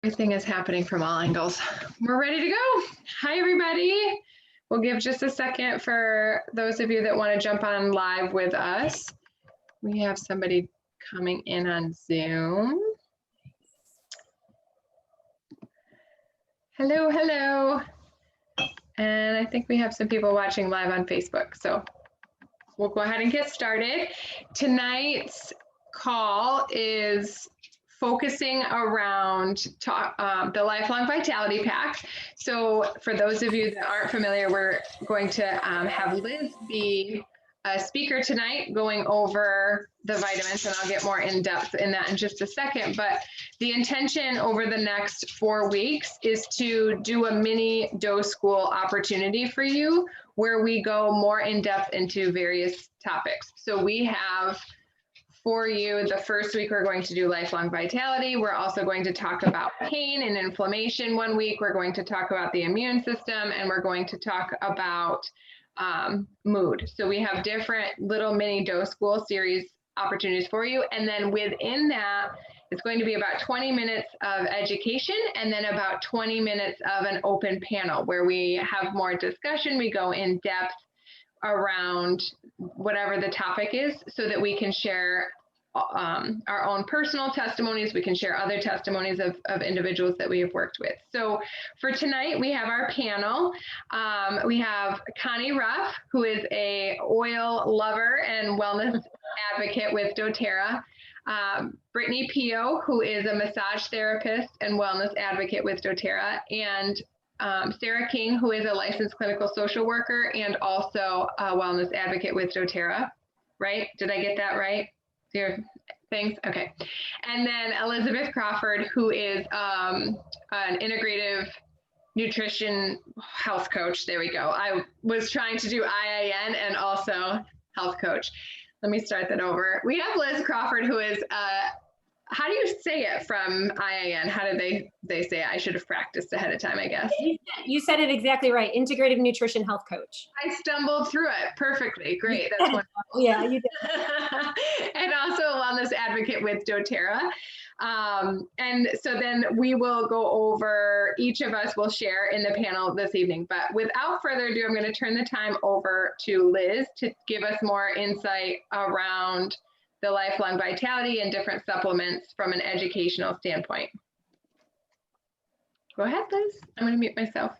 Everything is happening from all angles. We're ready to go. Hi, everybody. We'll give just a second for those of you that want to jump on live with us. We have somebody coming in on Zoom. Hello, hello. And I think we have some people watching live on Facebook. So we'll go ahead and get started. Tonight's call is focusing around the Lifelong Vitality Pack. So for those of you that aren't familiar, we're going to have Liz be a speaker tonight going over the vitamins, and I'll get more in depth in that in just a second. But the intention over the next 4 weeks is to do a mini dose school opportunity for you where we go more in depth into various topics. So we have for you, the first week, we're going to do lifelong vitality. We're also going to talk about pain and inflammation 1 week. We're going to talk about the immune system, and we're going to talk about mood. So we have different little mini dose school series opportunities for you. And then within that, it's going to be about 20 minutes of education and then about 20 minutes of an open panel where we have more discussion. We go in depth around whatever the topic is so that we can share our own personal testimonies. We can share other testimonies of individuals that we have worked with. So for tonight, we have our panel. We have Connie Ruff, who is a oil lover and wellness advocate with doTERRA. Brittany Pio, who is a massage therapist and wellness advocate with doTERRA, and Sarah King, who is a licensed clinical social worker and also a wellness advocate with doTERRA, right? Did I get that right? Thanks. Okay. And then Elizabeth Crawford, who is an integrative nutrition health coach. There we go. I was trying to do IIN and also health coach. Let me start that over. We have Liz Crawford, who is how do you say it from IIN? How do they say it? I should have practiced ahead of time, I guess. You said it exactly right. Integrative nutrition health coach. I stumbled through it perfectly. Great. That's wonderful. Yeah, you did. And also a wellness advocate with doTERRA. And so then we will go over, each of us will share in the panel this evening. But without further ado, I'm going to turn the time over to Liz to give us more insight around the lifelong vitality and different supplements from an educational standpoint. Go ahead, Liz. I'm going to mute myself.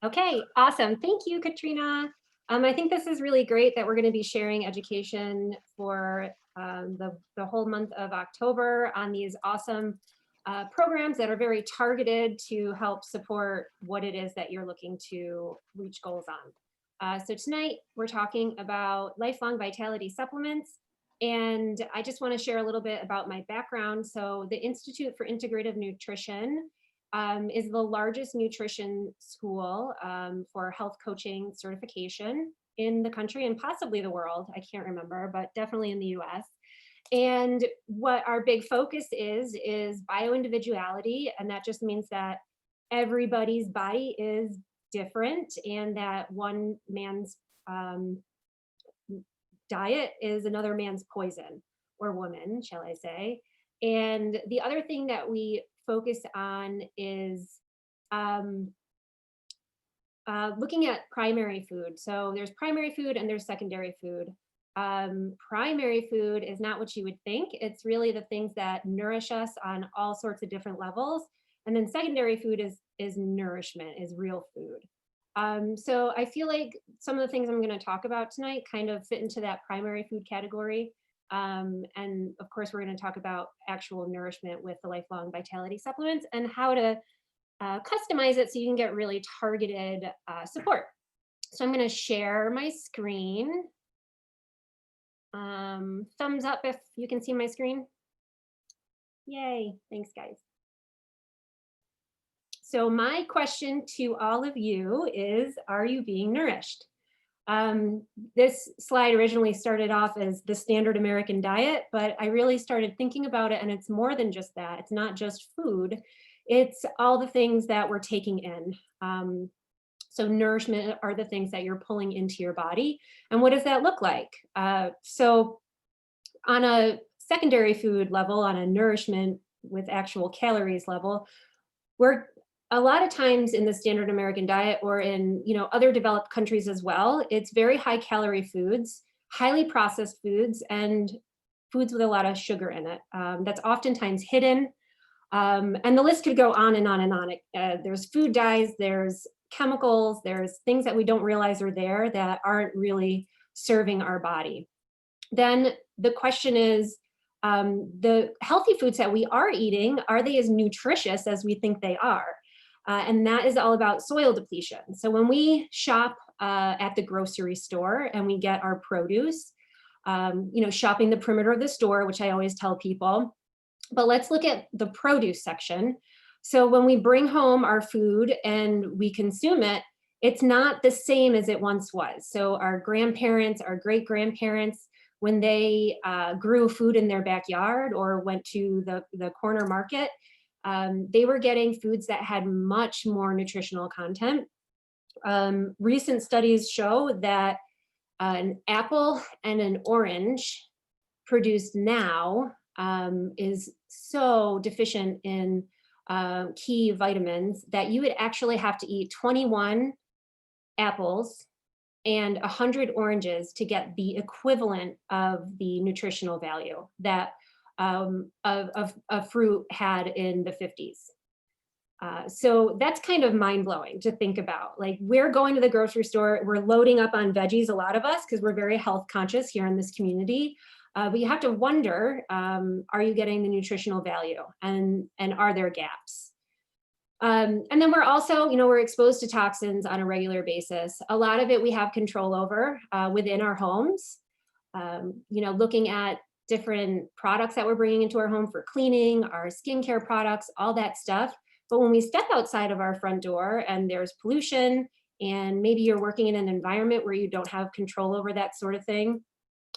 Okay, awesome. Thank you, Katrina. I think this is really great that we're going to be sharing education for the whole month of October on these awesome programs that are very targeted to help support what it is that you're looking to reach goals on. So tonight we're talking about lifelong vitality supplements. And I just want to share a little bit about my background. So the Institute for Integrative Nutrition is the largest nutrition school for health coaching certification in the country and possibly the world. I can't remember, but definitely in the US. And what our big focus is bioindividuality. And that just means that everybody's body is different and that one man's diet is another man's poison, or woman, shall I say. And the other thing that we focus on is looking at primary food. So there's primary food and there's secondary food. Primary food is not what you would think. It's really the things that nourish us on all sorts of different levels. And then secondary food is nourishment, is real food. So I feel like some of the things I'm going to talk about tonight kind of fit into that primary food category. And of course, we're going to talk about actual nourishment with the lifelong vitality supplements and how to customize it so you can get really targeted support. So I'm going to share my screen. Thumbs up if you can see my screen. Yay. Thanks, guys. So my question to all of you is, are you being nourished? This slide originally started off as the standard American diet, but I really started thinking about it, and it's more than just that. It's not just food, it's all the things that we're taking in. So nourishment are the things that you're pulling into your body. And what does that look like? So on a secondary food level, on a nourishment with actual calories level, we're a lot of times in the standard American diet or in, other developed countries as well, it's very high calorie foods, highly processed foods, and foods with a lot of sugar in it. That's oftentimes hidden. And the list could go on and on and on. There's food dyes, there's chemicals, there's things that we don't realize are there that aren't really serving our body. Then the question is, the healthy foods that we are eating, are they as nutritious as we think they are? And that is all about soil depletion. So when we shop at the grocery store and we get our produce, shopping the perimeter of the store, which I always tell people, but let's look at the produce section. So when we bring home our food and we consume it, it's not the same as it once was. So our grandparents, our great grandparents, when they grew food in their backyard or went to the corner market, they were getting foods that had much more nutritional content. Recent studies show that an apple and an orange produced now is so deficient in key vitamins that you would actually have to eat 21 apples and 100 oranges to get the equivalent of the nutritional value that a fruit had in the 50s. So that's kind of mind-blowing to think about. Like, we're going to the grocery store, we're loading up on veggies, a lot of us, because we're very health conscious here in this community. But you have to wonder, are you getting the nutritional value, and are there gaps? And then we're also, we're exposed to toxins on a regular basis. A lot of it we have control over within our homes. Looking at different products that we're bringing into our home for cleaning, our skincare products, all that stuff. But when we step outside of our front door and there's pollution, and maybe you're working in an environment where you don't have control over that sort of thing.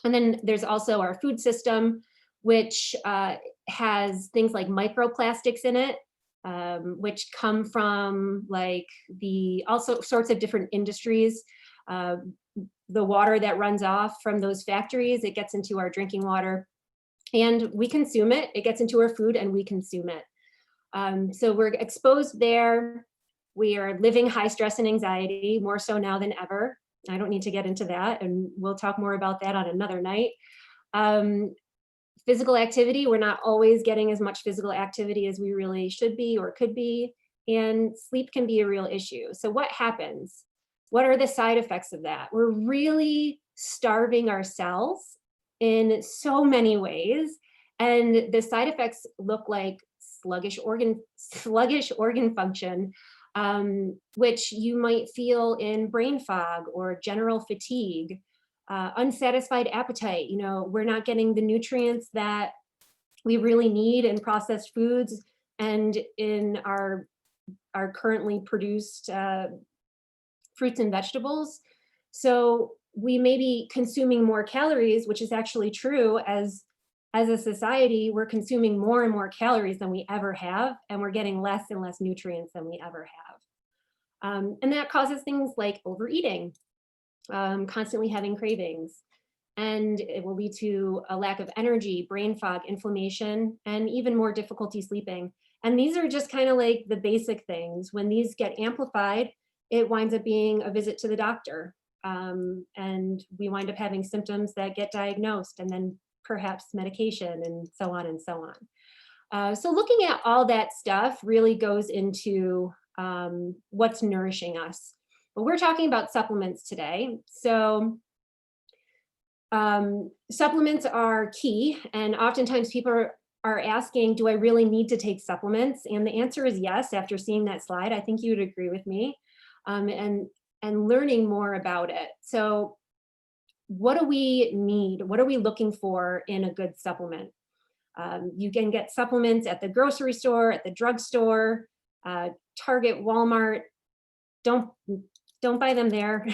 And then there's also our food system, which has things like microplastics in it, which come from like all sorts of different industries. The water that runs off from those factories, it gets into our drinking water and we consume it. It gets into our food and we consume it. So we're exposed there. We are living high stress and anxiety, more so now than ever. I don't need to get into that, and we'll talk more about that on another night. Physical activity, we're not always getting as much physical activity as we really should be or could be, and sleep can be a real issue. So what happens? What are the side effects of that? We're really starving ourselves in so many ways, and the side effects look like sluggish organ function, which you might feel in brain fog or general fatigue, unsatisfied appetite. We're not getting the nutrients that we really need in processed foods and in our currently produced fruits and vegetables. So we may be consuming more calories, which is actually true. As a society, we're consuming more and more calories than we ever have, and we're getting less and less nutrients than we ever have. And that causes things like overeating, constantly having cravings, and it will lead to a lack of energy, brain fog, inflammation, and even more difficulty sleeping. And these are just kind of like the basic things. When these get amplified, it winds up being a visit to the doctor. And we wind up having symptoms that get diagnosed, and then perhaps medication, and so on and so on. So looking at all that stuff really goes into what's nourishing us. But we're talking about supplements today. So supplements are key, and oftentimes people are asking, do I really need to take supplements? And the answer is yes. After seeing that slide, I think you would agree with me, and learning more about it. So what do we need? What are we looking for in a good supplement? You can get supplements at the grocery store, at the drugstore, Target, Walmart. Don't buy them there,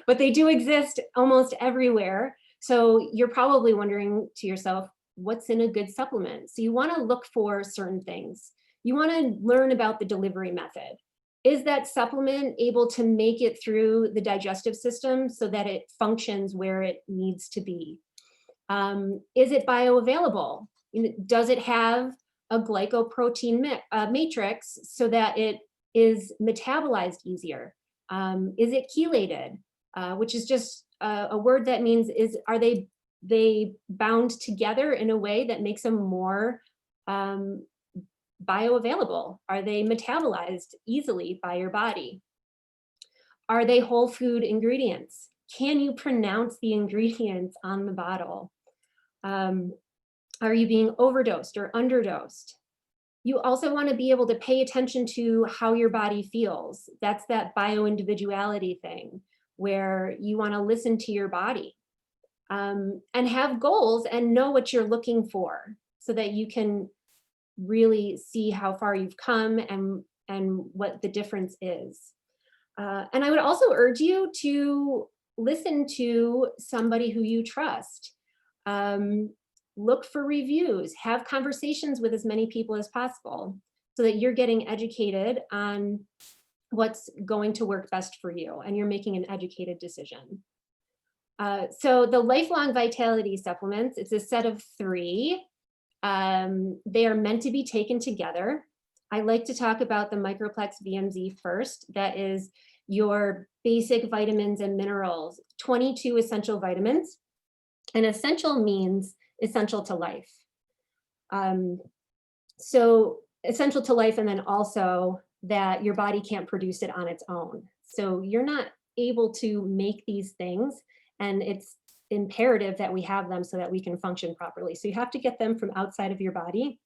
but they do exist almost everywhere. So you're probably wondering to yourself, what's in a good supplement? So you want to look for certain things. You want to learn about the delivery method. Is that supplement able to make it through the digestive system so that it functions where it needs to be? Is it bioavailable? Does it have a glycoprotein matrix so that it is metabolized easier? Is it chelated, which is just a word that means are they bound together in a way that makes them more bioavailable? Are they metabolized easily by your body? Are they whole food ingredients? Can you pronounce the ingredients on the bottle? Are you being overdosed or underdosed? You also want to be able to pay attention to how your body feels. That's that bioindividuality thing where you want to listen to your body, and have goals and know what you're looking for so that you can really see how far you've come and what the difference is. And I would also urge you to listen to somebody who you trust. Look for reviews, have conversations with as many people as possible so that you're getting educated on what's going to work best for you and you're making an educated decision. So the Lifelong Vitality supplements, it's a set of 3. They are meant to be taken together. I like to talk about the Microplex VMZ first. That is your basic vitamins and minerals, 22 essential vitamins. And essential means essential to life. So essential to life, and then also that your body can't produce it on its own. So you're not able to make these things, and it's imperative that we have them so that we can function properly. So you have to get them from outside of your body,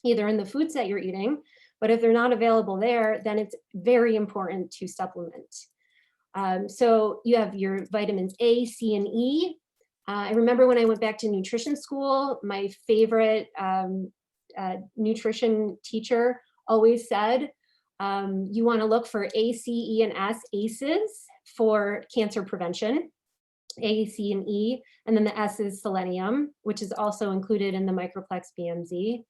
either in the foods that you're eating, but if they're not available there, then it's very important to supplement. So you have your vitamins A, C, and E. I remember when I went back to nutrition school, my favorite nutrition teacher always said, you want to look for A, C, E, and S, ACEs, for cancer prevention, A, C, and E, and then the S is selenium, which is also included in the Microplex BMZ.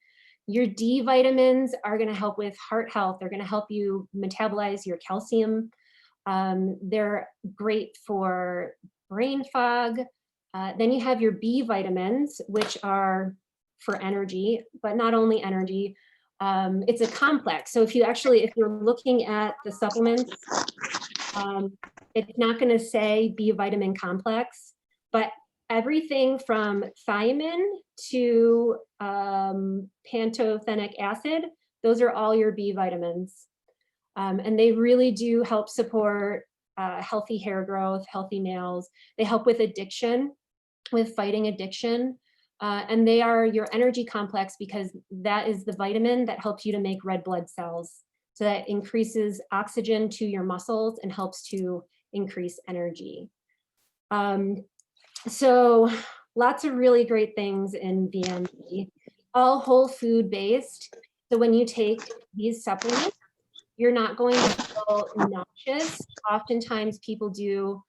Your D vitamins are going to help with heart health. They're going to help you metabolize your calcium. They're great for brain fog. Then you have your B vitamins, which are for energy, but not only energy. It's a complex. So if you're looking at the supplements, it's not going to say B vitamin complex, but everything from thiamine to pantothenic acid, those are all your B vitamins. And they really do help support healthy hair growth, healthy nails. They help with addiction, with fighting addiction. And they are your energy complex because that is the vitamin that helps you to make red blood cells. So that increases oxygen to your muscles and helps to increase energy. So lots of really great things in VMZ, all whole food based. So when you take these supplements, you're not going to feel nauseous. Oftentimes people do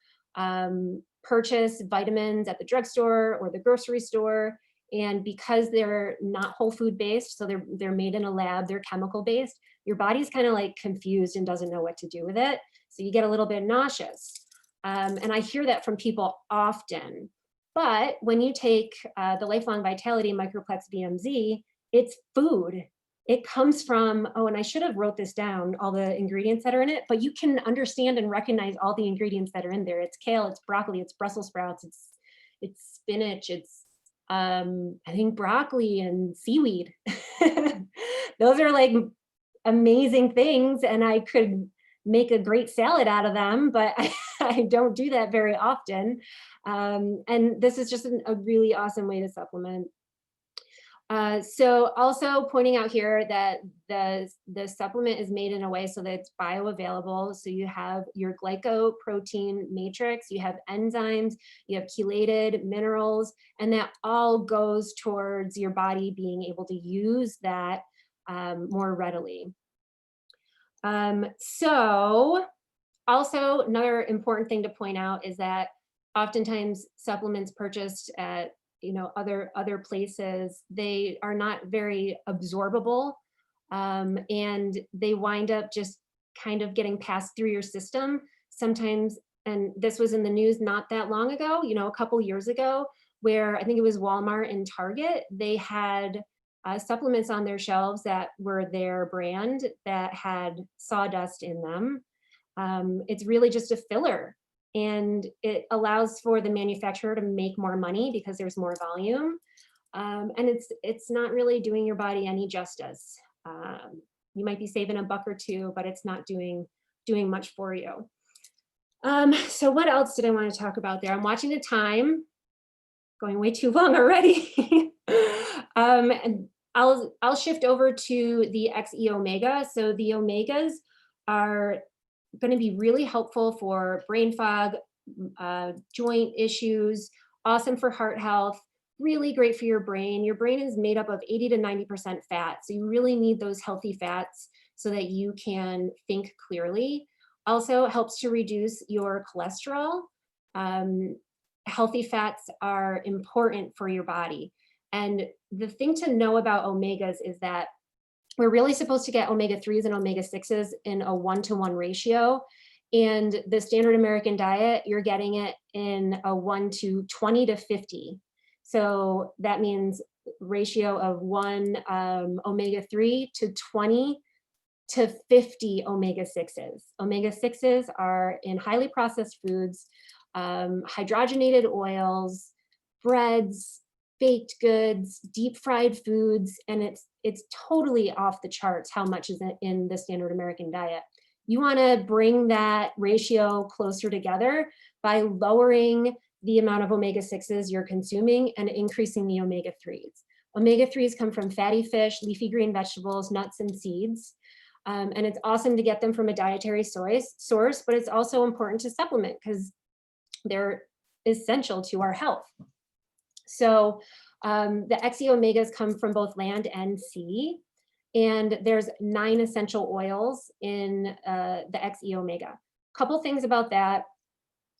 purchase vitamins at the drugstore or the grocery store. And because they're not whole food based, so they're made in a lab, they're chemical based, your body's kind of like confused and doesn't know what to do with it. So you get a little bit nauseous. And I hear that from people often. But when you take the Lifelong Vitality Microplex VMZ, it's food. It comes from, oh, and I should have wrote this down, all the ingredients that are in it, but you can understand and recognize all the ingredients that are in there. It's kale, it's broccoli, it's Brussels sprouts, it's spinach, it's I think broccoli and seaweed. Those are like amazing things, and I could make a great salad out of them, but I don't do that very often. And this is just a really awesome way to supplement. So also pointing out here that the supplement is made in a way so that it's bioavailable. So you have your glycoprotein matrix, you have enzymes, you have chelated minerals, and that all goes towards your body being able to use that more readily. So also another important thing to point out is that oftentimes supplements purchased at other places, they are not very absorbable, and they wind up just kind of getting passed through your system sometimes. And this was in the news not that long ago, a couple years ago, where I think it was Walmart and Target, they had supplements on their shelves that were their brand that had sawdust in them. It's really just a filler, and it allows for the manufacturer to make more money because there's more volume. And it's not really doing your body any justice. You might be saving a buck or two, but it's not doing much for you. So what else did I want to talk about there? I'm watching the time, going way too long already. And I'll shift over to the XE Omega. So the omegas are going to be really helpful for brain fog, joint issues, awesome for heart health, really great for your brain. Your brain is made up of 80 to 90% fat. So you really need those healthy fats so that you can think clearly. Also helps to reduce your cholesterol. Healthy fats are important for your body. And the thing to know about omegas is that we're really supposed to get omega-3s and omega-6s in a 1-to-1 ratio. And the standard American diet, you're getting it in a 1 to 20 to 50. So that means ratio of 1 omega-3 to 20 to 50 omega-6s. Omega-6s are in highly processed foods, hydrogenated oils, breads, baked goods, deep fried foods, and it's totally off the charts how much is in the standard American diet. You want to bring that ratio closer together by lowering the amount of omega-6s you're consuming and increasing the omega-3s. Omega-3s come from fatty fish, leafy green vegetables, nuts, and seeds. And it's awesome to get them from a dietary source, but it's also important to supplement because they're essential to our health. So the XE Omegas come from both land and sea, and there's 9 essential oils in the XE Omega. Couple things about that.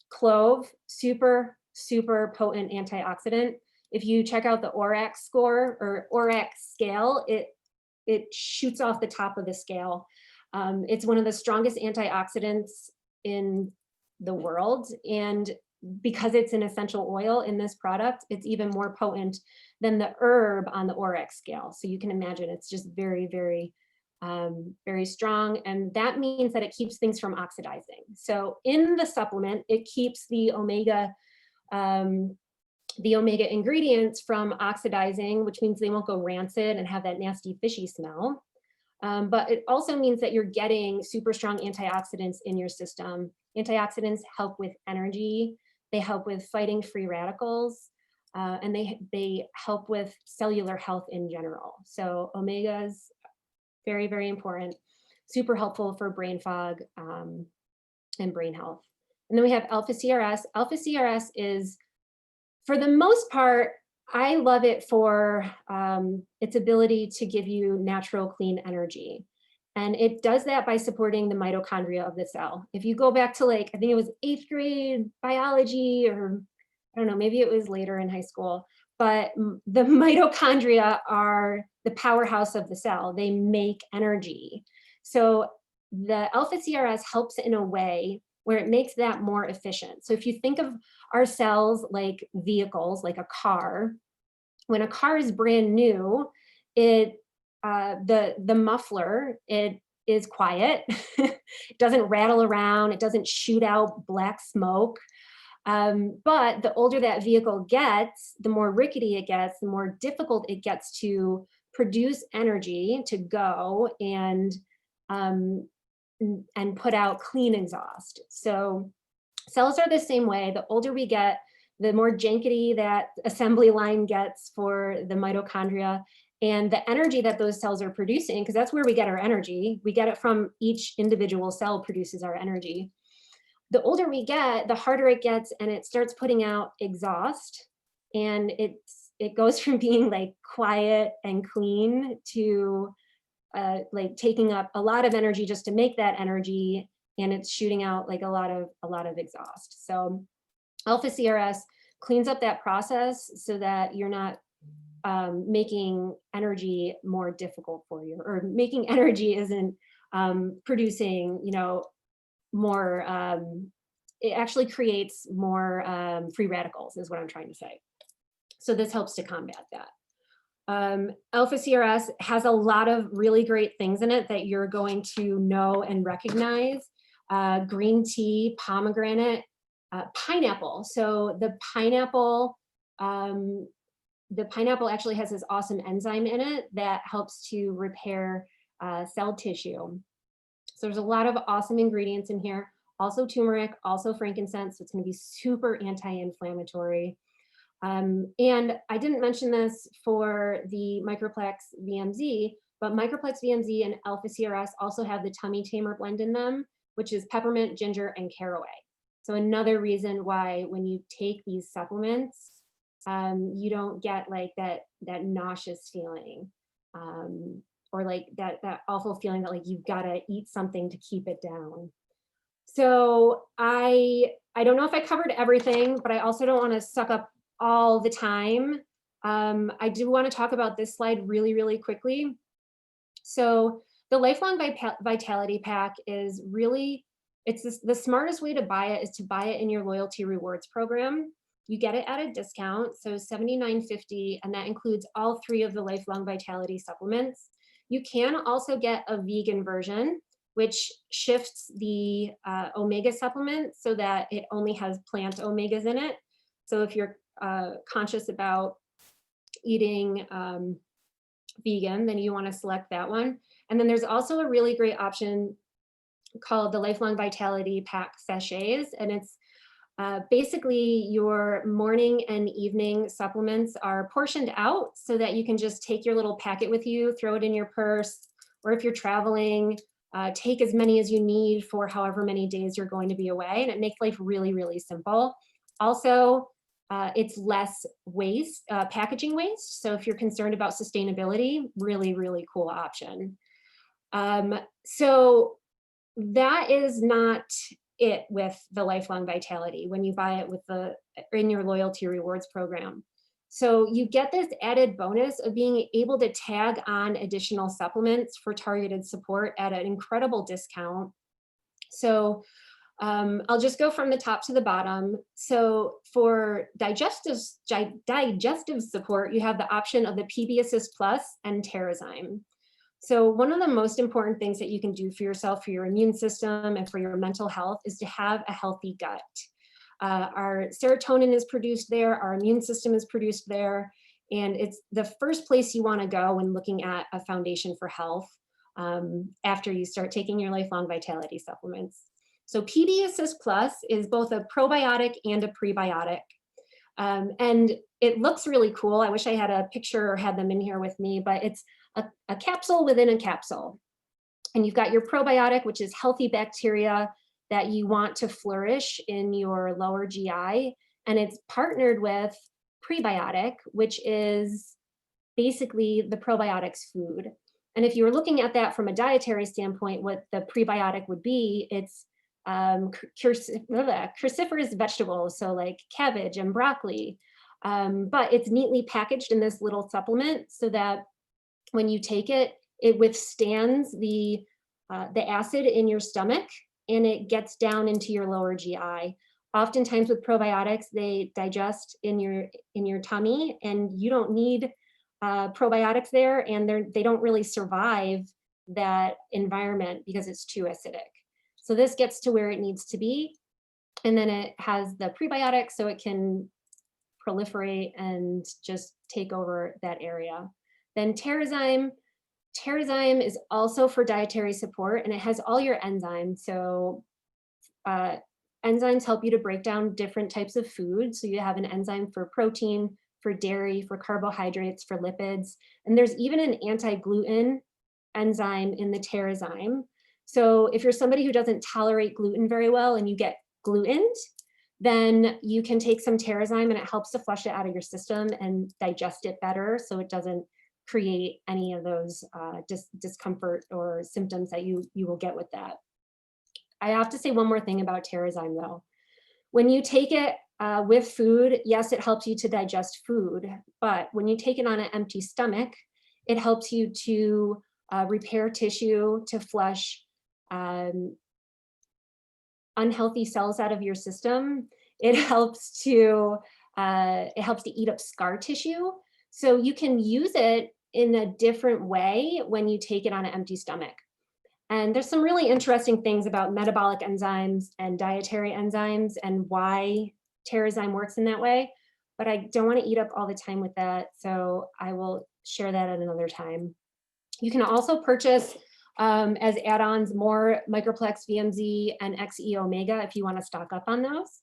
Clove, super, super potent antioxidant. If you check out the ORAC score or ORAC scale, it shoots off the top of the scale. It's one of the strongest antioxidants in the world, and because it's an essential oil in this product, it's even more potent than the herb on the ORAC scale. So you can imagine it's just very, very, very strong. And that means that it keeps things from oxidizing. So in the supplement, it keeps the omega ingredients from oxidizing, which means they won't go rancid and have that nasty fishy smell. But it also means that you're getting super strong antioxidants in your system. Antioxidants help with energy. They help with fighting free radicals, and they help with cellular health in general. So omegas, very, very important, super helpful for brain fog and brain health. And then we have alpha CRS. Alpha CRS is, for the most part, I love it for its ability to give you natural, clean energy. And it does that by supporting the mitochondria of the cell. If you go back to I think it was 8th grade biology, or I don't know, maybe it was later in high school, but the mitochondria are the powerhouse of the cell. They make energy. So the alpha CRS helps in a way where it makes that more efficient. So if you think of our cells like vehicles, like a car, when a car is brand new, the muffler, it is quiet. It doesn't rattle around. It doesn't shoot out black smoke. But the older that vehicle gets, the more rickety it gets, the more difficult it gets to produce energy to go and put out clean exhaust. So cells are the same way. The older we get, the more jankety that assembly line gets for the mitochondria, and the energy that those cells are producing, because that's where we get our energy. We get it from each individual cell produces our energy. The older we get, the harder it gets, and it starts putting out exhaust. And it goes from being quiet and clean to taking up a lot of energy just to make that energy, and it's shooting out a lot of exhaust. So alpha CRS cleans up that process so that you're not making energy more difficult for you, or making energy isn't producing, more, it actually creates more free radicals is what I'm trying to say. So this helps to combat that. Alpha CRS has a lot of really great things in it that you're going to know and recognize. Green tea, pomegranate, pineapple. So the pineapple actually has this awesome enzyme in it that helps to repair cell tissue. So there's a lot of awesome ingredients in here. Also turmeric, also frankincense. So it's going to be super anti-inflammatory. And I didn't mention this for the Microplex VMZ, but Microplex VMZ and Alpha CRS also have the Tummy Tamer blend in them, which is peppermint, ginger, and caraway. So another reason why when you take these supplements, you don't get like that nauseous feeling, or like that awful feeling that like you've got to eat something to keep it down. So I don't know if I covered everything, but I also don't want to suck up all the time. I do want to talk about this slide really, really quickly. So the Lifelong Vitality Pack is really, the smartest way to buy it is to buy it in your loyalty rewards program. You get it at a discount, so $79.50, and that includes all 3 of the Lifelong Vitality supplements. You can also get a vegan version, which shifts the omega supplement so that it only has plant omegas in it. So if you're conscious about eating vegan, then you want to select that one. And then there's also a really great option called the Lifelong Vitality Pack Sachets, and it's basically your morning and evening supplements are portioned out so that you can just take your little packet with you, throw it in your purse, or if you're traveling, take as many as you need for however many days you're going to be away, and it makes life really, really simple. Also, it's less waste, packaging waste. So if you're concerned about sustainability, really, really cool option. So that is not it with the Lifelong Vitality when you buy it with in your loyalty rewards program. So you get this added bonus of being able to tag on additional supplements for targeted support at an incredible discount. So I'll just go from the top to the bottom. So for digestive support, you have the option of the PB Assist Plus and Terrazyme. So one of the most important things that you can do for yourself, for your immune system and for your mental health is to have a healthy gut. Our serotonin is produced there, our immune system is produced there, and it's the first place you want to go when looking at a foundation for health after you start taking your Lifelong Vitality supplements. So PB Assist Plus is both a probiotic and a prebiotic. And it looks really cool. I wish I had a picture or had them in here with me, but it's a capsule within a capsule. And you've got your probiotic, which is healthy bacteria that you want to flourish in your lower GI. And it's partnered with prebiotic, which is basically the probiotics food. And if you were looking at that from a dietary standpoint, what the prebiotic would be, it's cruciferous vegetables, so like cabbage and broccoli. But it's neatly packaged in this little supplement so that when you take it, it withstands the acid in your stomach and it gets down into your lower GI. Oftentimes with probiotics, they digest in your tummy, and you don't need probiotics there, and they don't really survive that environment because it's too acidic. So this gets to where it needs to be, and then it has the prebiotics so it can proliferate and just take over that area. Then Terrazyme is also for dietary support, and it has all your enzymes. So enzymes help you to break down different types of food. So you have an enzyme for protein, for dairy, for carbohydrates, for lipids, and there's even an anti-gluten enzyme in the Terrazyme. So if you're somebody who doesn't tolerate gluten very well and you get glutened, then you can take some Terrazyme and it helps to flush it out of your system and digest it better so it doesn't create any of those discomfort or symptoms that you will get with that. I have to say one more thing about Terrazyme though. When you take it with food, yes, it helps you to digest food, but when you take it on an empty stomach, it helps you to repair tissue, to flush unhealthy cells out of your system. It helps to eat up scar tissue. So you can use it in a different way when you take it on an empty stomach. And there's some really interesting things about metabolic enzymes and dietary enzymes and why Terrazyme works in that way. But I don't want to eat up all the time with that, so I will share that at another time. You can also purchase as add-ons more Microplex VMZ and XE Omega if you want to stock up on those.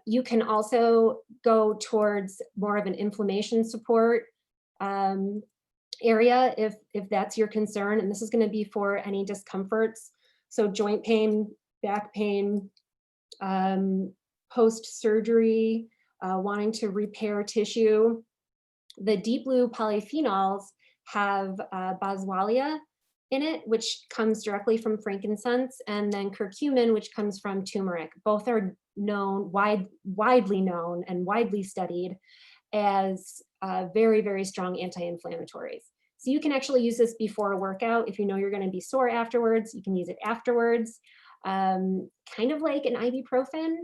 You can also go towards more of an inflammation support area if that's your concern, and this is going to be for any discomforts. So joint pain, back pain, post-surgery, wanting to repair tissue. The deep blue polyphenols have boswellia in it, which comes directly from frankincense, and then curcumin, which comes from turmeric. Both are known, widely known and widely studied as very, very strong anti-inflammatories. So you can actually use this before a workout. If you know you're going to be sore afterwards, you can use it afterwards, kind of like an ibuprofen.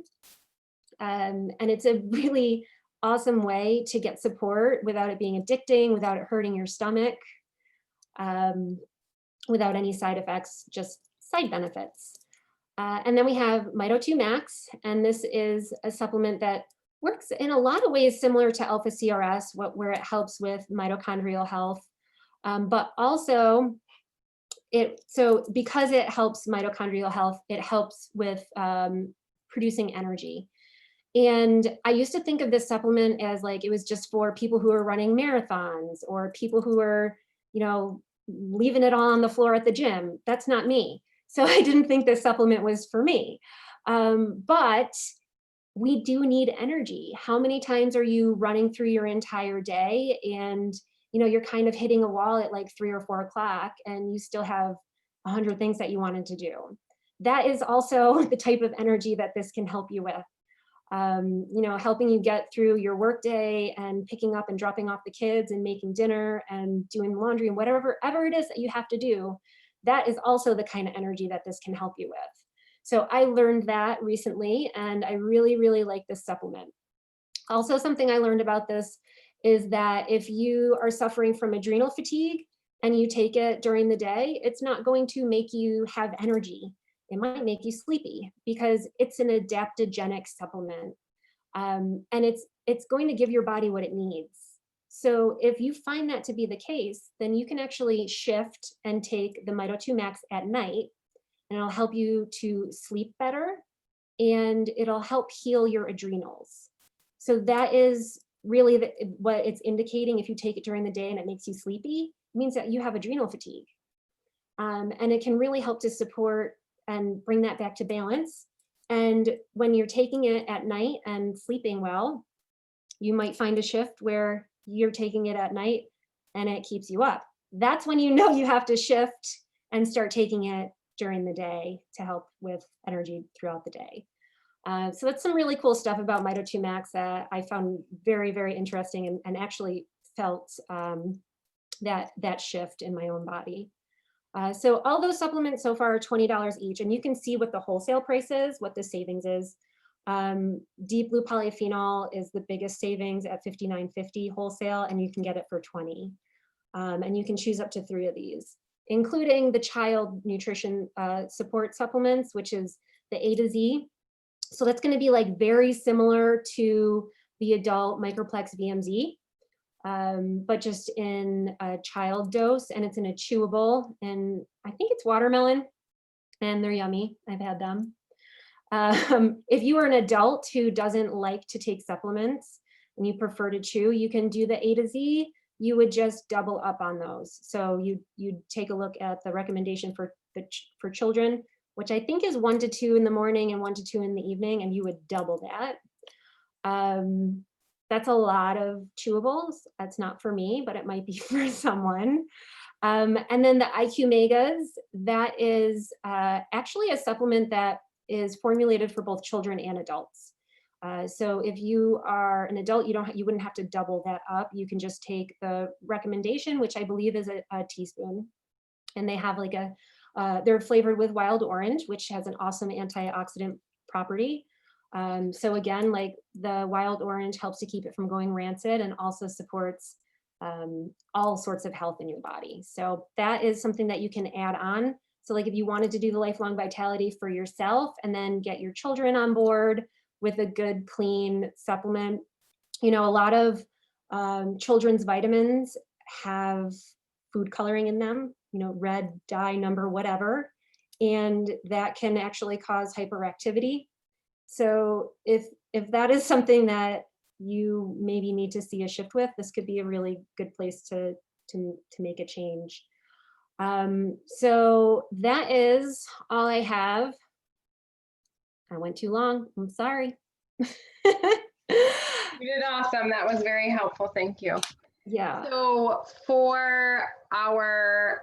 And it's a really awesome way to get support without it being addicting, without it hurting your stomach, without any side effects, just side benefits. And then we have Mito2 Max, and this is a supplement that works in a lot of ways similar to Alpha CRS, where it helps with mitochondrial health, but also because it helps mitochondrial health, it helps with producing energy. And I used to think of this supplement as like it was just for people who are running marathons or people who are, leaving it all on the floor at the gym. That's not me. So I didn't think this supplement was for me. But we do need energy. How many times are you running through your entire day and you're kind of hitting a wall at like 3 or 4 o'clock and you still have 100 things that you wanted to do? That is also the type of energy that this can help you with. Helping you get through your workday and picking up and dropping off the kids and making dinner and doing laundry and whatever it is that you have to do. That is also the kind of energy that this can help you with. So I learned that recently, and I really, really like this supplement. Also, something I learned about this is that if you are suffering from adrenal fatigue and you take it during the day, it's not going to make you have energy. It might make you sleepy because it's an adaptogenic supplement. And it's going to give your body what it needs. So if you find that to be the case, then you can actually shift and take the Mito2 Max at night, and it'll help you to sleep better, and it'll help heal your adrenals. So that is really what it's indicating. If you take it during the day and it makes you sleepy, it means that you have adrenal fatigue. And it can really help to support and bring that back to balance. And when you're taking it at night and sleeping well, you might find a shift where you're taking it at night and it keeps you up. That's when you know you have to shift and start taking it during the day to help with energy throughout the day. So that's some really cool stuff about Mito2 Max that I found very, very interesting, and actually felt that shift in my own body. So all those supplements so far are $20 each, and you can see what the wholesale price is, what the savings is. Deep blue polyphenol is the biggest savings at $59.50 wholesale, and you can get it for $20. And you can choose up to 3 of these, including the child nutrition support supplements, which is the A to Z. So that's going to be like very similar to the adult Microplex VMZ. But just in a child dose, and it's in a chewable, and I think it's watermelon, and they're yummy. I've had them. If you are an adult who doesn't like to take supplements and you prefer to chew, you can do the A to Z. You would just double up on those. So you'd take a look at the recommendation for children, which I think is 1 to 2 in the morning and 1 to 2 in the evening, and you would double that. That's a lot of chewables. That's not for me, but it might be for someone. And then the IQ Megas, that is actually a supplement that is formulated for both children and adults. So if you are an adult, you wouldn't have to double that up. You can just take the recommendation, which I believe is a teaspoon, and they have like they're flavored with wild orange, which has an awesome antioxidant property. So again, like the wild orange helps to keep it from going rancid and also supports all sorts of health in your body. So that is something that you can add on. So like if you wanted to do the lifelong vitality for yourself and then get your children on board with a good, clean supplement, you know, a lot of children's vitamins have food coloring in them, you know, red dye number, whatever, and that can actually cause hyperactivity. So if that is something that you maybe need to see a shift with, this could be a really good place to make a change. So that is all I have. I went too long. I'm sorry. You did awesome. That was very helpful. Thank you. Yeah. So for our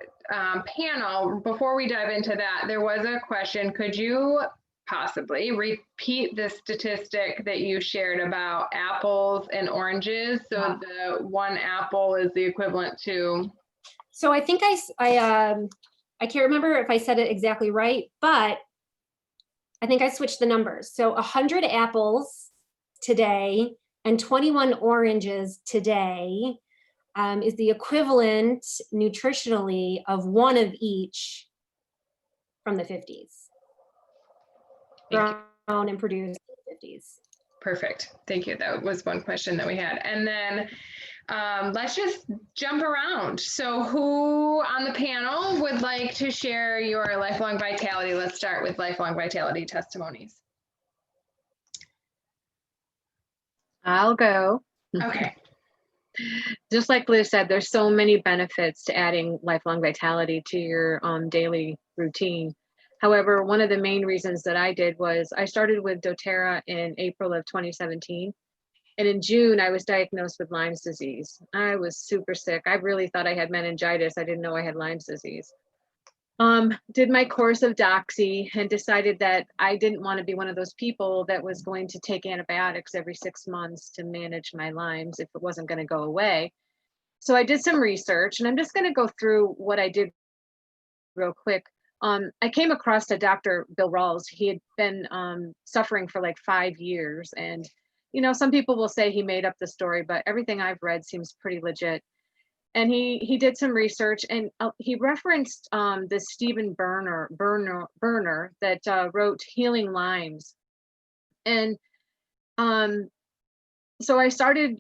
panel, before we dive into that, there was a question. Could you possibly repeat the statistic that you shared about apples and oranges? So the one apple is the equivalent to. So I think I can't remember if I said it exactly right, but I think I switched the numbers. So 100 apples today and 21 oranges today is the equivalent nutritionally of one of each from the 50s. Grown and produced in the 50s. Perfect. Thank you. That was one question that we had. And then let's just jump around. So who on the panel would like to share your lifelong vitality? Let's start with lifelong vitality testimonies. I'll go. Okay. Just like Liz said, there's so many benefits to adding lifelong vitality to your daily routine. However, one of the main reasons that I did was I started with doTERRA in April of 2017. And in June, I was diagnosed with Lyme's disease. I was super sick. I really thought I had meningitis. I didn't know I had Lyme's disease. Did my course of doxy and decided that I didn't want to be one of those people that was going to take antibiotics every 6 months to manage my Lyme's if it wasn't going to go away. So I did some research, and I'm just going to go through what I did real quick. I came across a Dr. Bill Rawls. He had been suffering for like 5 years. And, you know, some people will say he made up the story, but everything I've read seems pretty legit. And he did some research, and he referenced this Stephen Berner that wrote Healing Lyme's. And so I started,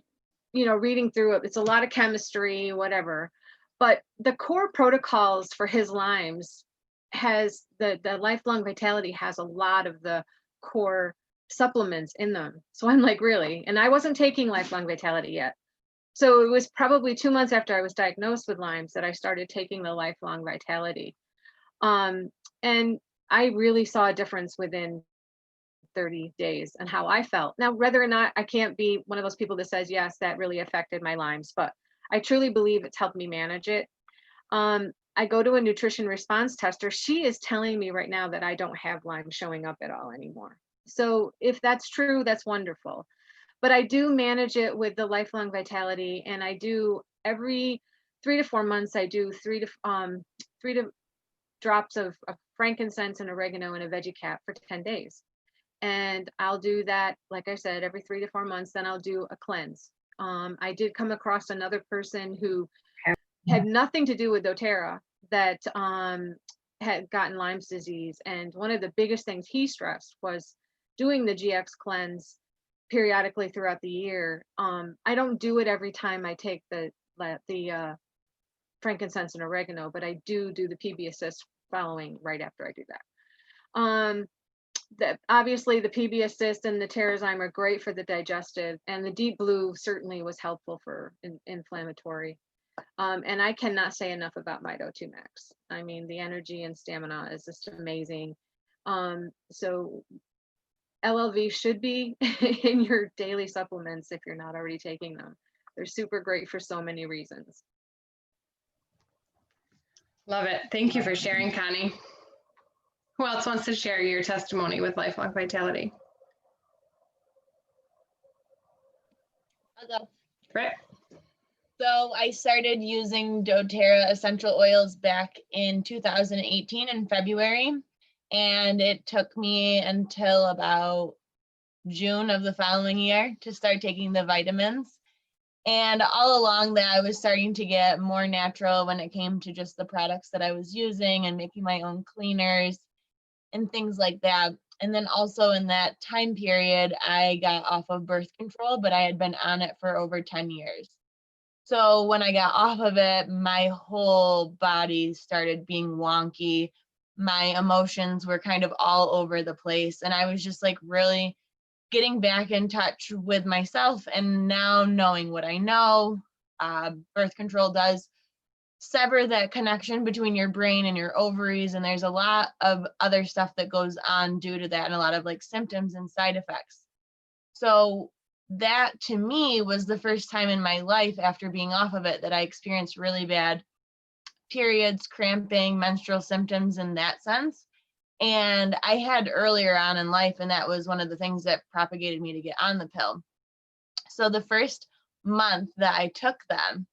you know, reading through it. It's a lot of chemistry, whatever. But the core protocols for his Lyme's has the lifelong vitality has a lot of the core supplements in them. So I'm like, really? And I wasn't taking lifelong vitality yet. So it was probably 2 months after I was diagnosed with Lyme's that I started taking the lifelong vitality. And I really saw a difference within 30 days and how I felt. Now, whether or not I can't be one of those people that says, yes, that really affected my Lyme's, but I truly believe it's helped me manage it. I go to a nutrition response tester. She is telling me right now that I don't have Lyme showing up at all anymore. So if that's true, that's wonderful. But I do manage it with the lifelong vitality, and I do every 3 to 4 months. I do three to drops of frankincense and oregano in a veggie cap for 10 days, and I'll do that, like I said, every 3 to 4 months. Then I'll do a cleanse. I did come across another person who had nothing to do with doTERRA that had gotten Lyme's disease, and one of the biggest things he stressed was doing the GX cleanse periodically throughout the year. I don't do it every time I take the frankincense and oregano, but I do the PB Assist following right after I do that. Obviously the PB Assist and the Terrazyme are great for the digestive, and the Deep Blue certainly was helpful for inflammatory. And I cannot say enough about Mito2 Max. I mean, the energy and stamina is just amazing. So LLV should be in your daily supplements if you're not already taking them. They're super great for so many reasons. Love it. Thank you for sharing, Connie. Who else wants to share your testimony with lifelong vitality? I'll go. Britt? So I started using doTERRA essential oils back in 2018 in February, and it took me until about June of the following year to start taking the vitamins. And all along that, I was starting to get more natural when it came to just the products that I was using and making my own cleaners and things like that. And then also in that time period, I got off of birth control, but I had been on it for over 10 years. So when I got off of it, my whole body started being wonky. My emotions were kind of all over the place. And I was just like really getting back in touch with myself. And now knowing what I know, birth control does sever that connection between your brain and your ovaries. And there's a lot of other stuff that goes on due to that and a lot of like symptoms and side effects. So that to me was the first time in my life after being off of it that I experienced really bad periods, cramping, menstrual symptoms in that sense. And I had earlier on in life, and that was one of the things that propagated me to get on the pill. So the first month that I took them,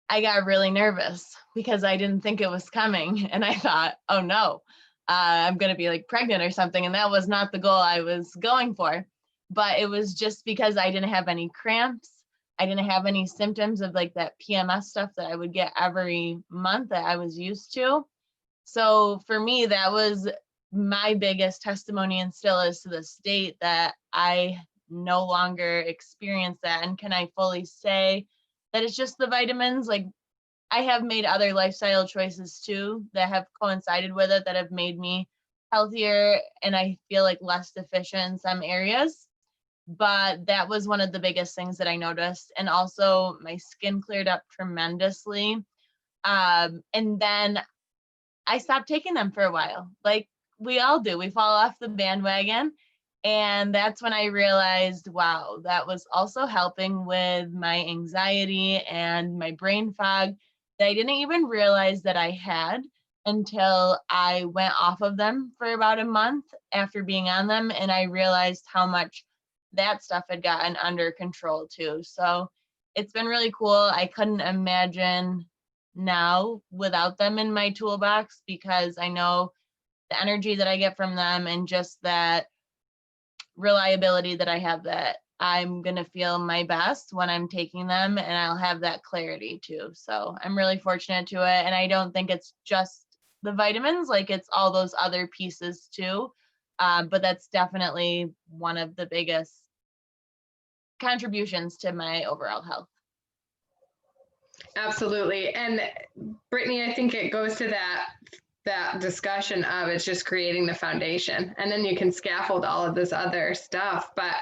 I got really nervous because I didn't think it was coming. And I thought, oh no, I'm going to be like pregnant or something. And that was not the goal I was going for. But it was just because I didn't have any cramps. I didn't have any symptoms of like that PMS stuff that I would get every month that I was used to. So for me, that was my biggest testimony and still is to this date that I no longer experience that. And can I fully say that it's just the vitamins? Like I have made other lifestyle choices too that have coincided with it that have made me healthier and I feel like less deficient in some areas. But that was one of the biggest things that I noticed. And also my skin cleared up tremendously. And then I stopped taking them for a while. Like we all do, we fall off the bandwagon. And that's when I realized, wow, that was also helping with my anxiety and my brain fog that I didn't even realize that I had until I went off of them for about a month after being on them. And I realized how much that stuff had gotten under control too. So it's been really cool. I couldn't imagine now without them in my toolbox because I know the energy that I get from them and just that reliability that I have that I'm going to feel my best when I'm taking them and I'll have that clarity too. So I'm really fortunate to it. And I don't think it's just the vitamins, like it's all those other pieces too. But that's definitely one of the biggest contributions to my overall health. Absolutely. And Brittany, I think it goes to that discussion of it's just creating the foundation and then you can scaffold all of this other stuff. But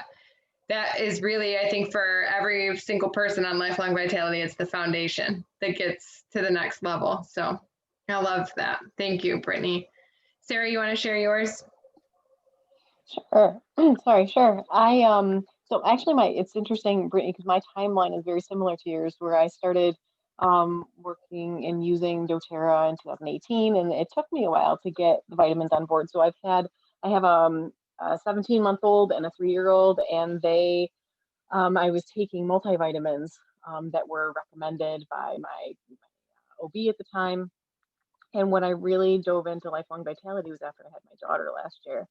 that is really, I think for every single person on Lifelong Vitality, it's the foundation that gets to the next level. So I love that. Thank you, Brittany. Sarah, you want to share yours? Sure. Sorry, sure. So actually it's interesting, Brittany, because my timeline is very similar to yours, where I started working and using doTERRA in 2018, and it took me a while to get the vitamins on board. So I have a 17-month-old and a 3-year-old, and I was taking multivitamins that were recommended by my OB at the time. And when I really dove into Lifelong Vitality was after I had my daughter last year.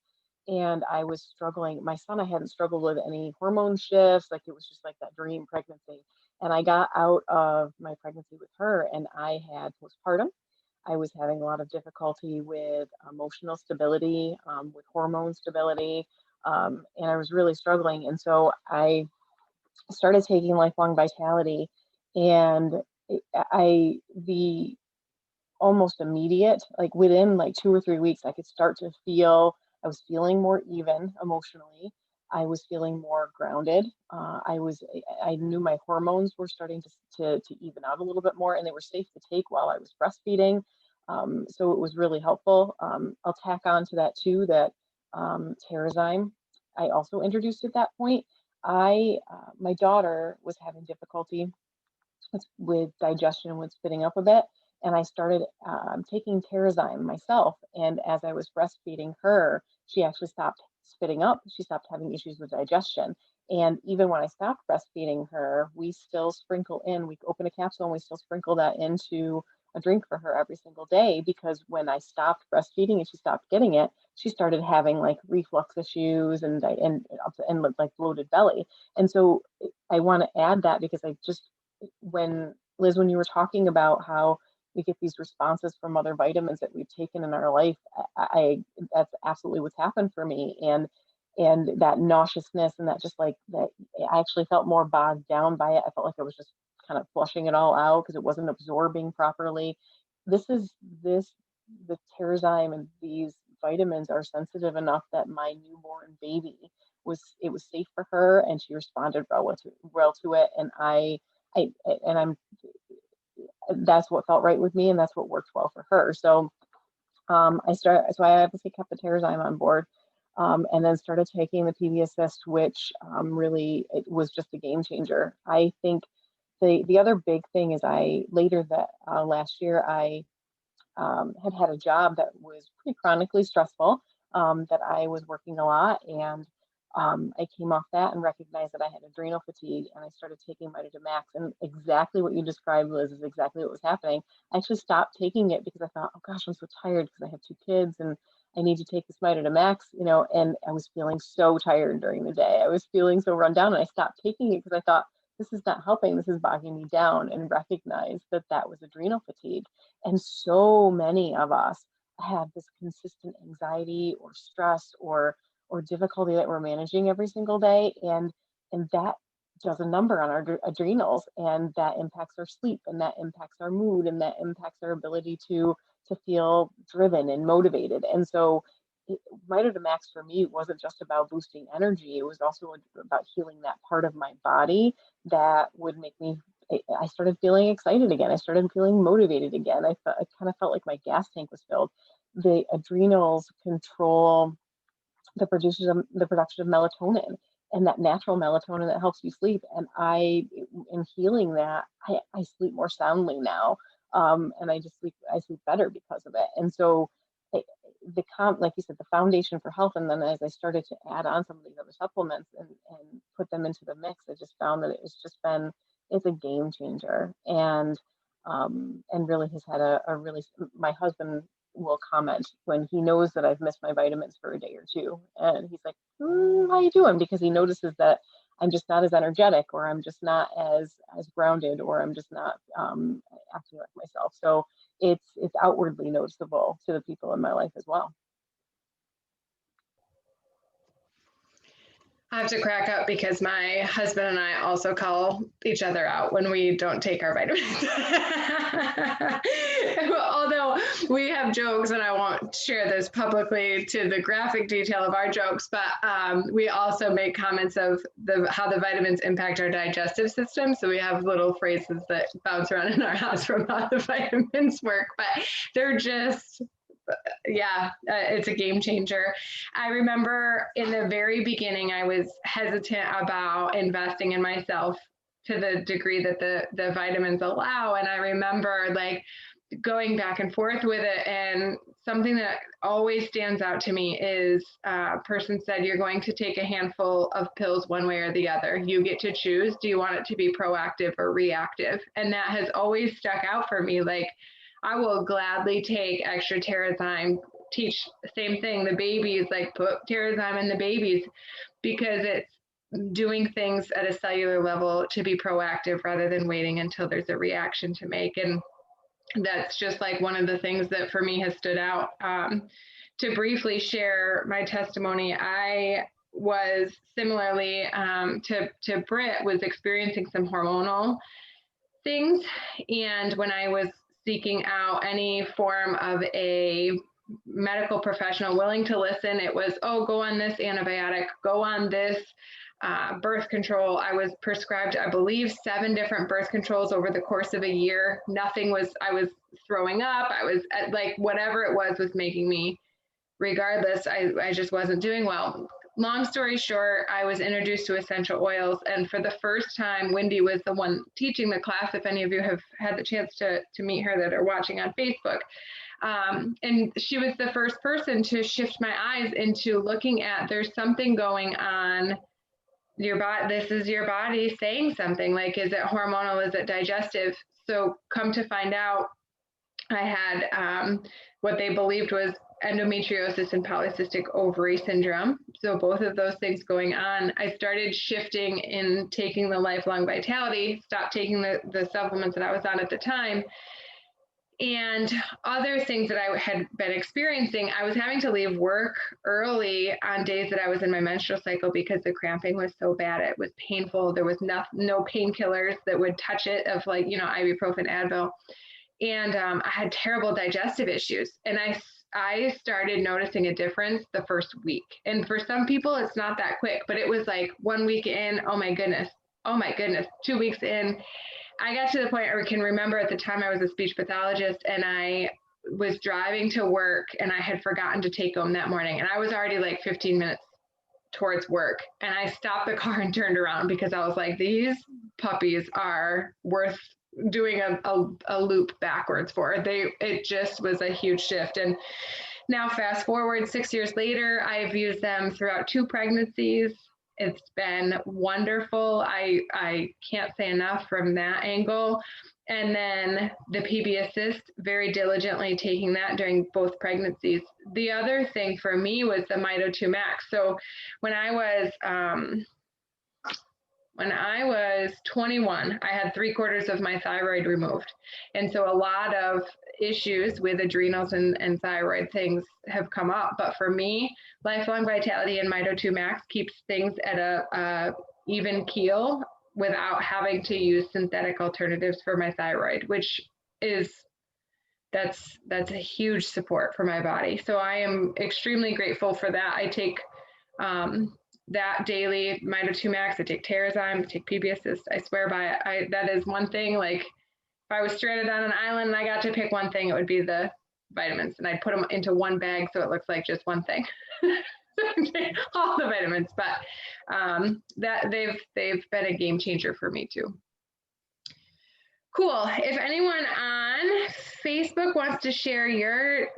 And I was struggling. My son, I hadn't struggled with any hormone shifts. Like it was just like that dream pregnancy. And I got out of my pregnancy with her and I had postpartum. I was having a lot of difficulty with emotional stability, with hormone stability. And I was really struggling. And so I started taking Lifelong Vitality, and the almost immediate, like within like 2 or 3 weeks, I could start to feel, I was feeling more even emotionally. I was feeling more grounded. I knew my hormones were starting to even out a little bit more, and they were safe to take while I was breastfeeding. So it was really helpful. I'll tack on to that too, that Terrazyme, I also introduced at that point. My daughter was having difficulty with digestion, with spitting up a bit. And I started taking Terrazyme myself. And as I was breastfeeding her, she actually stopped spitting up. She stopped having issues with digestion. And even when I stopped breastfeeding her, we open a capsule and we still sprinkle that into a drink for her every single day, because when I stopped breastfeeding and she stopped getting it, she started having like reflux issues and like bloated belly. And so I want to add that because when Liz, when you were talking about how we get these responses from other vitamins that we've taken in our life, that's absolutely what's happened for me. And that nauseousness and that just like that, I actually felt more bogged down by it. I felt like I was just kind of flushing it all out because it wasn't absorbing properly. The Terrazyme and these vitamins are sensitive enough that my newborn baby it was safe for her and she responded well to it. And I'm that's what felt right with me and that's what worked well for her. So I obviously kept the Terrazyme on board. And then started taking the PB Assist, which really it was just a game changer. I think the other big thing is last year I had a job that was pretty chronically stressful, that I was working a lot, and I came off that and recognized that I had adrenal fatigue, and I started taking Vitamax, and exactly what you described, Liz, is exactly what was happening. I actually stopped taking it because I thought, oh gosh, I'm so tired because I have 2 kids and I need to take this Vitamax, and I was feeling so tired during the day. I was feeling so run down, and I stopped taking it because I thought, this is not helping, this is bogging me down, and recognized that was adrenal fatigue. And so many of us have this consistent anxiety or stress or difficulty that we're managing every single day, and that does a number on our adrenals, and that impacts our sleep, and that impacts our mood, and that impacts our ability to feel driven and motivated. And so Vitamax for me wasn't just about boosting energy, it was also about healing that part of my body that would make me, I started feeling excited again. I started feeling motivated again. I kind of felt like my gas tank was filled. The adrenals control the production of melatonin, and that natural melatonin that helps you sleep. And in healing that, I sleep more soundly now. And I sleep better because of it. And so like you said, the foundation for health. And then as I started to add on some of these other supplements and put them into the mix, I just found that it's a game changer. And really has had my husband will comment when he knows that I've missed my vitamins for a day or two. And he's like, how you doing? Because he notices that I'm just not as energetic, or I'm just not as grounded, or I'm just not acting like myself. So it's outwardly noticeable to the people in my life as well. I have to crack up because my husband and I also call each other out when we don't take our vitamins. Although we have jokes, and I won't share this publicly to the graphic detail of our jokes, but we also make comments of how the vitamins impact our digestive system. So we have little phrases that bounce around in our house from how the vitamins work, but they're just, it's a game changer. I remember in the very beginning, I was hesitant about investing in myself to the degree that the vitamins allow. And I remember like going back and forth with it. And something that always stands out to me is a person said, you're going to take a handful of pills one way or the other. You get to choose. Do you want it to be proactive or reactive? And that has always stuck out for me. Like, I will gladly take extra Terrazyme, teach the same thing, the babies, like put Terrazyme in the babies, because it's doing things at a cellular level to be proactive rather than waiting until there's a reaction to make. And that's just like one of the things that for me has stood out. To briefly share my testimony, I was similarly to Britt, was experiencing some hormonal things. And when I was seeking out any form of a medical professional willing to listen, it was, oh, go on this antibiotic, go on this birth control. I was prescribed, I believe, 7 different birth controls over the course of a year. I was throwing up. I was like, whatever it was making me, regardless, I just wasn't doing well. Long story short, I was introduced to essential oils, and for the first time, Wendy was the one teaching the class, if any of you have had the chance to meet her that are watching on Facebook. And she was the first person to shift my eyes into looking at, there's something going on your body. This is your body saying something, like, is it hormonal? Is it digestive? So come to find out, I had what they believed was endometriosis and polycystic ovary syndrome. So both of those things going on, I started shifting in taking the Lifelong Vitality, stopped taking the supplements that I was on at the time. And other things that I had been experiencing, I was having to leave work early on days that I was in my menstrual cycle because the cramping was so bad. It was painful. There was no painkillers that would touch it, of like, ibuprofen, Advil. And I had terrible digestive issues. And I started noticing a difference the first week. And for some people, it's not that quick, but it was like 1 week in, oh my goodness, 2 weeks in. I got to the point where I can remember at the time I was a speech pathologist, and I was driving to work and I had forgotten to take them that morning. And I was already like 15 minutes towards work. And I stopped the car and turned around because I was like, these puppies are worth doing a loop backwards for. It just was a huge shift. And now fast forward 6 years later, I've used them throughout 2 pregnancies. It's been wonderful. I can't say enough from that angle. And then the PB Assist, very diligently taking that during both pregnancies. The other thing for me was the Mito 2 Max. So when I was 21, I had 3/4 of my thyroid removed. And so a lot of issues with adrenals and thyroid things have come up. But for me, Lifelong Vitality and Mito 2 Max keeps things at a even keel without having to use synthetic alternatives for my thyroid, which that's a huge support for my body. So I am extremely grateful for that. I take that daily, Mito 2 Max, I take Terrazyme, I take PB Assist. I swear by it. That is one thing, like if I was stranded on an island and I got to pick one thing, it would be the vitamins, and I'd put them into one bag so it looks like just one thing. All the vitamins, but that they've been a game changer for me too. Cool. If anyone on Facebook wants to share your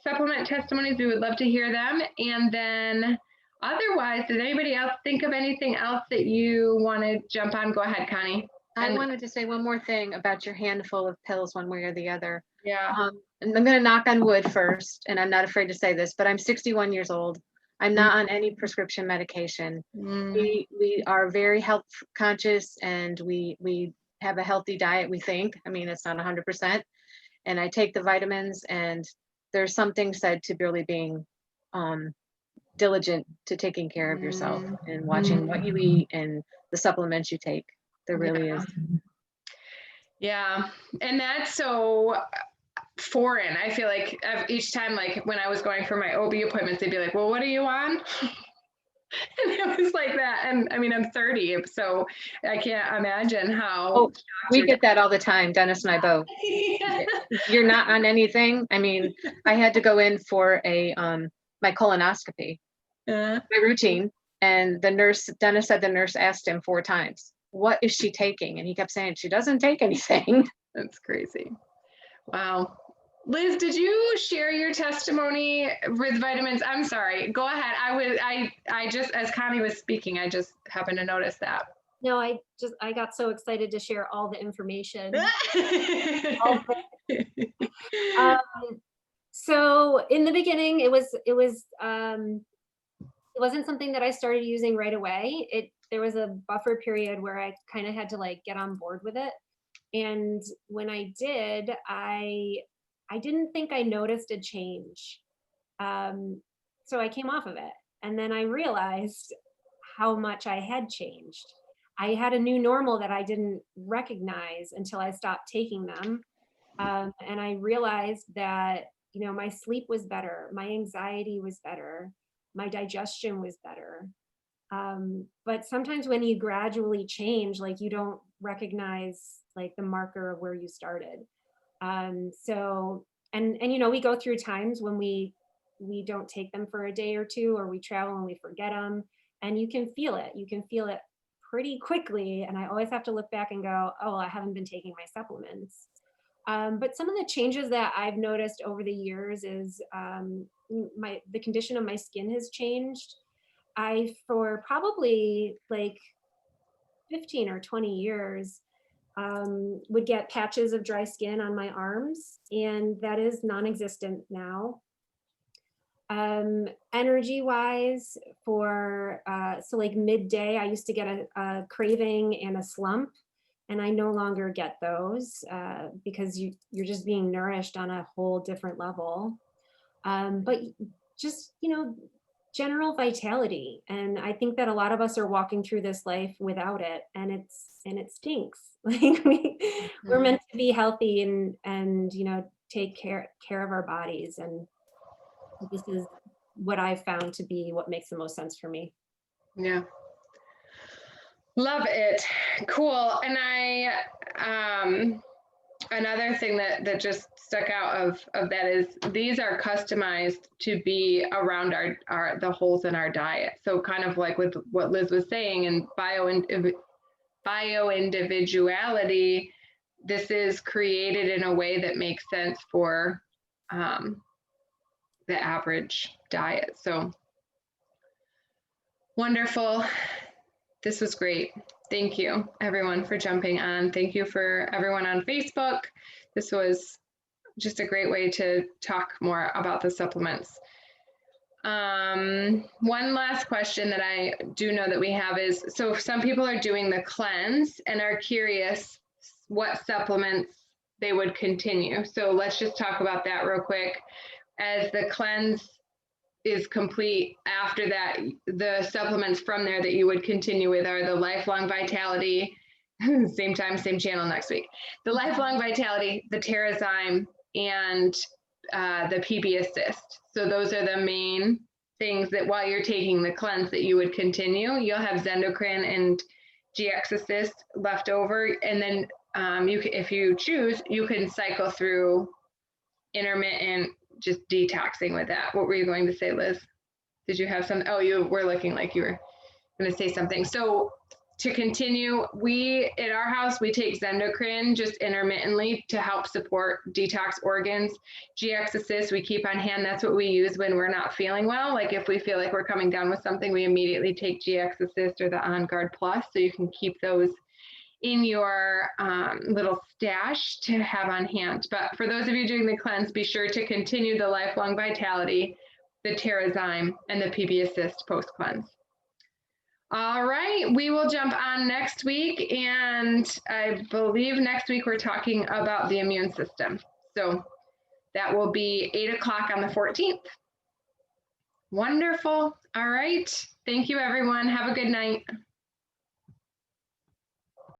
supplement testimonies, we would love to hear them. And then otherwise, did anybody else think of anything else that you want to jump on? Go ahead, Connie. I wanted to say one more thing about your handful of pills, one way or the other. Yeah. And I'm going to knock on wood first, and I'm not afraid to say this, but I'm 61 years old. I'm not on any prescription medication. We are very health conscious, and we have a healthy diet, we think. I mean, it's not 100%. And I take the vitamins, and there's something said to really being diligent to taking care of yourself and watching what you eat and the supplements you take. There really is. Yeah. And that's so foreign. I feel like each time, like when I was going for my OB appointments, they'd be like, well, what are you on? And it was like that. And I mean, I'm 30, so I can't imagine how. We get that all the time, Dennis and I both. Yeah. You're not on anything. I mean, I had to go in for my colonoscopy, my routine, and Dennis said the nurse asked him 4 times, what is she taking? And he kept saying, she doesn't take anything. That's crazy. Wow. Liz, did you share your testimony with vitamins? I'm sorry. Go ahead. I just, as Connie was speaking, I just happened to notice that. No, I got so excited to share all the information. So in the beginning, it wasn't something that I started using right away. There was a buffer period where I kind of had to like get on board with it. And when I did, I didn't think I noticed a change. So I came off of it. And then I realized how much I had changed. I had a new normal that I didn't recognize until I stopped taking them. And I realized that, my sleep was better. My anxiety was better. My digestion was better. But sometimes when you gradually change, like you don't recognize like the marker of where you started. So, and we go through times when we don't take them for a day or two, or we travel and we forget them, and you can feel it. You can feel it pretty quickly. And I always have to look back and go, oh, I haven't been taking my supplements. But some of the changes that I've noticed over the years is the condition of my skin has changed. For probably like 15 or 20 years, would get patches of dry skin on my arms, and that is non-existent now. Energy wise for, so like midday, I used to get a craving and a slump, and I no longer get those because you're just being nourished on a whole different level. But just, general vitality. And I think that a lot of us are walking through this life without it, and it stinks. Like we're meant to be healthy and take care of our bodies. And this is what I've found to be what makes the most sense for me. Yeah. Love it. Cool. And another thing that just stuck out of that is these are customized to be around the holes in our diet. So kind of like with what Liz was saying, and bio-individuality, this is created in a way that makes sense for the average diet. So wonderful. This was great. Thank you, everyone, for jumping on. Thank you for everyone on Facebook. This was just a great way to talk more about the supplements. One last question that I do know that we have is, so some people are doing the cleanse and are curious what supplements they would continue. So let's just talk about that real quick. As the cleanse is complete, after that, the supplements from there that you would continue with are the Lifelong Vitality, same time, same channel next week. The Lifelong Vitality, the Terrazyme, and the PB Assist. So those are the main things that while you're taking the cleanse that you would continue. You'll have Zendocrine and GX Assist left over, and then if you choose, you can cycle through intermittent, just detoxing with that. What were you going to say, Liz? Did you have some? Oh, you were looking like you were going to say something. So to continue, we at our house, we take Zendocrine just intermittently to help support detox organs. GX Assist, we keep on hand. That's what we use when we're not feeling well. Like if we feel like we're coming down with something, we immediately take GX Assist or the On Guard Plus, so you can keep those in your little stash to have on hand. But for those of you doing the cleanse, be sure to continue the Lifelong Vitality, the Terrazyme, and the PB Assist post-cleanse. All right, we will jump on next week, and I believe next week we're talking about the immune system. So that will be 8 o'clock on the 14th. Wonderful. All right. Thank you, everyone. Have a good night.